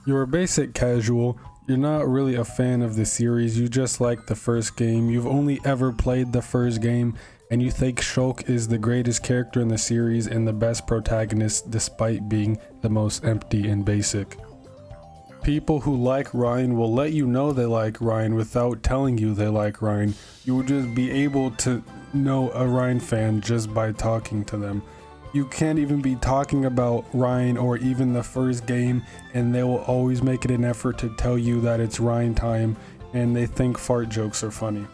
You're a basic casual. You're not really a fan of the series, you just like the first game. You've only ever played the first game, and you think Shulk is the greatest character in the series and the best protagonist despite being the most empty and basic. People who like Ryan will let you know they like Ryan without telling you they like Ryan. You will just be able to know a Ryan fan just by talking to them. You can't even be talking about Ryan or even the first game, and they will always make it an effort to tell you that it's Ryan time, and they think fart jokes are funny.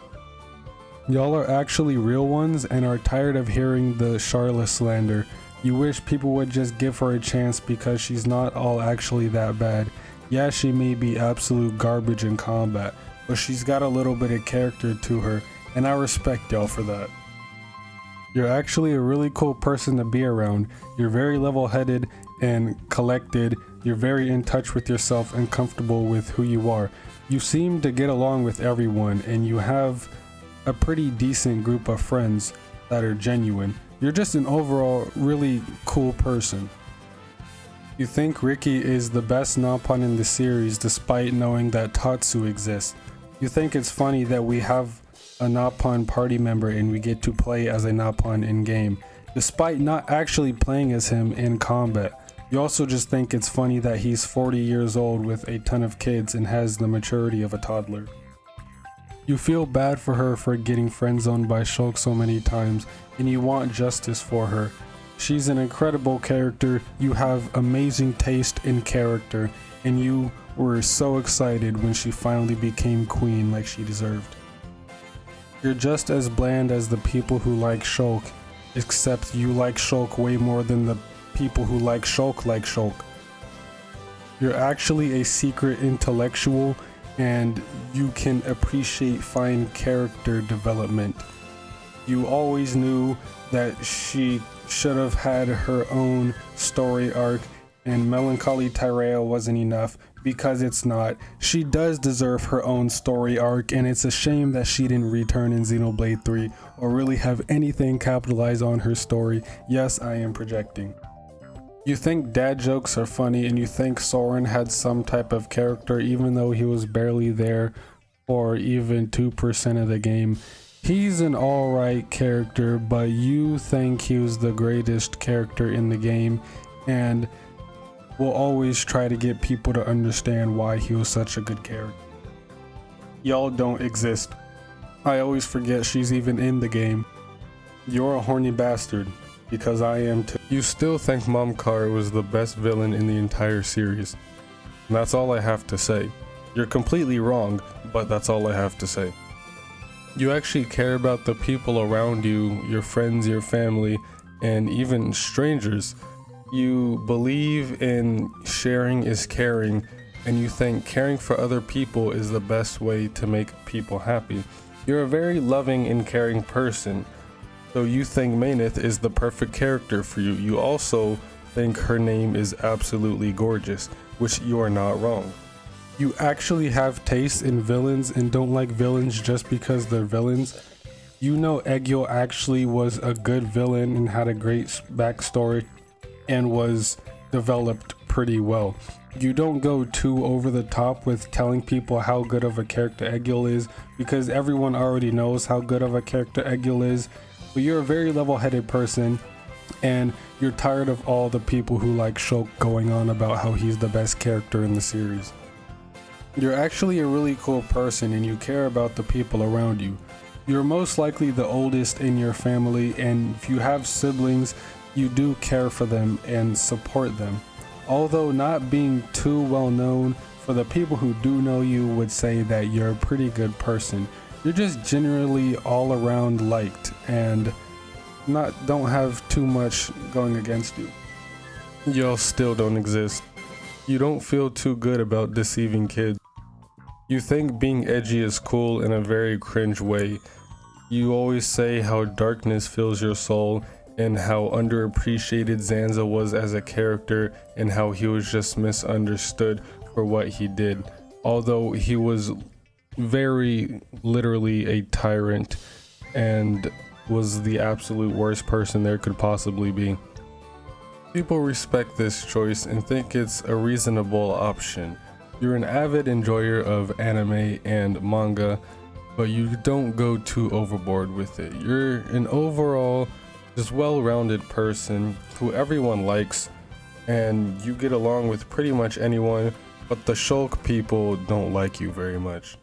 Y'all are actually real ones and are tired of hearing the Charlotte slander. You wish people would just give her a chance because she's not all actually that bad. Yeah, she may be absolute garbage in combat, but she's got a little bit of character to her, and I respect y'all for that. You're actually a really cool person to be around. You're very level-headed and collected. You're very in touch with yourself and comfortable with who you are. You seem to get along with everyone, and you have a pretty decent group of friends that are genuine. You're just an overall really cool person. You think Ricky is the best Naupon in the series despite knowing that Tatsu exists. You think it's funny that we have a Naupon party member and we get to play as a Naupon in game, despite not actually playing as him in combat. You also just think it's funny that he's 40 years old with a ton of kids and has the maturity of a toddler. You feel bad for her for getting friend-zoned by Shulk so many times, and you want justice for her. She's an incredible character, you have amazing taste in character, and you were so excited when she finally became queen like she deserved. You're just as bland as the people who like Shulk, except you like Shulk way more than the people who like Shulk like Shulk. You're actually a secret intellectual, and you can appreciate fine character development. You always knew that she should have had her own story arc, and Melancholy Tyrell wasn't enough, because it's not. She does deserve her own story arc, and it's a shame that she didn't return in Xenoblade 3 or really have anything capitalized on her story. Yes, I am projecting. You think dad jokes are funny, and you think Soren had some type of character even though he was barely there for even 2% of the game. He's an alright character, but you think he was the greatest character in the game, and will always try to get people to understand why he was such a good character. Y'all don't exist. I always forget she's even in the game. You're a horny bastard, because I am too. You still think Momkar was the best villain in the entire series. And that's all I have to say. You're completely wrong, but that's all I have to say. You actually care about the people around you, your friends, your family, and even strangers. You believe in sharing is caring, and you think caring for other people is the best way to make people happy. You're a very loving and caring person, so you think Maineth is the perfect character for you. You also think her name is absolutely gorgeous, which you are not wrong. You actually have taste in villains and don't like villains just because they're villains. You know Egil actually was a good villain and had a great backstory and was developed pretty well. You don't go too over the top with telling people how good of a character Egil is, because everyone already knows how good of a character Egil is, but you're a very level-headed person, and you're tired of all the people who like Shulk going on about how he's the best character in the series. You're actually a really cool person, and you care about the people around you. You're most likely the oldest in your family, and if you have siblings, you do care for them and support them. Although not being too well known, for the people who do know you would say that you're a pretty good person. You're just generally all around liked and don't have too much going against you. Y'all still don't exist. You don't feel too good about deceiving kids. You think being edgy is cool in a very cringe way. You always say how darkness fills your soul, and how underappreciated Zanza was as a character, and how he was just misunderstood for what he did. Although he was very literally a tyrant and was the absolute worst person there could possibly be. People respect this choice and think it's a reasonable option. You're an avid enjoyer of anime and manga, but you don't go too overboard with it. You're an overall just well-rounded person who everyone likes, and you get along with pretty much anyone, but the Shulk people don't like you very much.